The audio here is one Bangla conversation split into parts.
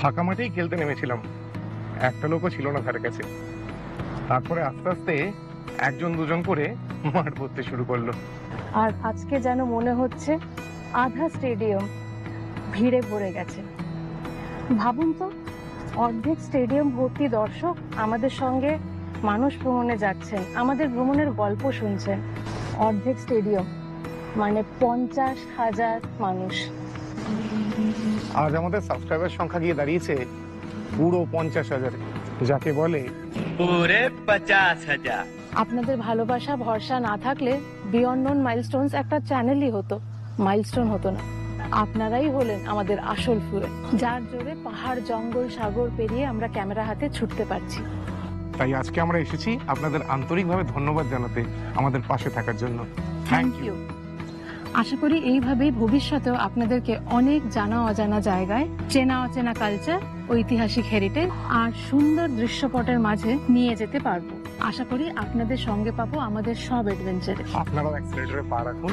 ফাঁকা মাঠেই খেলতে নেমেছিলাম, একটা লোকও ছিল না ধারে কাছে। তারপরে আস্তে আস্তে একজন দুজন করে মাঠ ভরতে শুরু করলো। আর আজকে যেন মনে হচ্ছে আধা স্টেডিয়াম ভিড়ে ভরে গেছে। ভাবুন তো, অর্ধেক স্টেডিয়াম ভর্তি দর্শক আমাদের সঙ্গে মানস ভ্রমণে যাচ্ছেন, আমাদের ভ্রমণের গল্প শুনছেন। অর্ধেক স্টেডিয়াম মানে 50,000 মানুষ। আজ আমাদের সাবস্ক্রাইবার সংখ্যা গিয়ে দাঁড়িয়েছে পুরো 50,000, যাকে বলে पूरे 50,000। আপনাদের ভালোবাসা ভরসা না থাকলে বিয়ন্ড নোন মাইলস্টোনস একটা চ্যানেলই হতো, মাইলস্টোন হতো না। আপনারাই হলেন আমাদের আসল ফুয়েল, যার জোরে পাহাড় জঙ্গল সাগর পেরিয়ে আমরা ক্যামেরা হাতে ছুটতে পারছি। তাই আজকে আমরা এসেছি আপনাদের আন্তরিকভাবে ধন্যবাদ জানাতে, আমাদের পাশে থাকার জন্য। Thank you. আশা করি এইভাবেই ভবিষ্যতেও আপনাদেরকে অনেক জানা অজানা জায়গায়, চেনা অচেনা কালচার, ঐতিহাসিক হেরিটেজ আর সুন্দর দৃশ্যপটের মাঝে নিয়ে যেতে পারবো। আশা করি আপনাদের সঙ্গে পাবো আমাদের সব অ্যাডভেঞ্চারে। আপনারাও অ্যাক্সিলারেটরে পা রাখুন।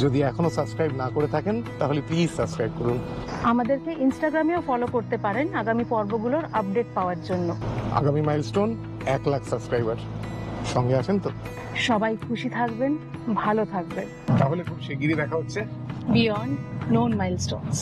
যদি এখনো সাবস্ক্রাইব না করে থাকেন তাহলে প্লিজ সাবস্ক্রাইব করুন। আমাদেরকে ইনস্টাগ্রামেও ফলো করতে পারেন আগামী পর্বগুলোর আপডেট পাওয়ার জন্য। আগামী মাইলস্টোন 1 লাখ সাবস্ক্রাইবার। সঙ্গে আছেন তো? সবাই খুশি থাকবেন, ভালো থাকবেন। তাহলে খুব শিগগিরই দেখা হচ্ছে বিয়ন্ড নোন মাইলস্টোনস।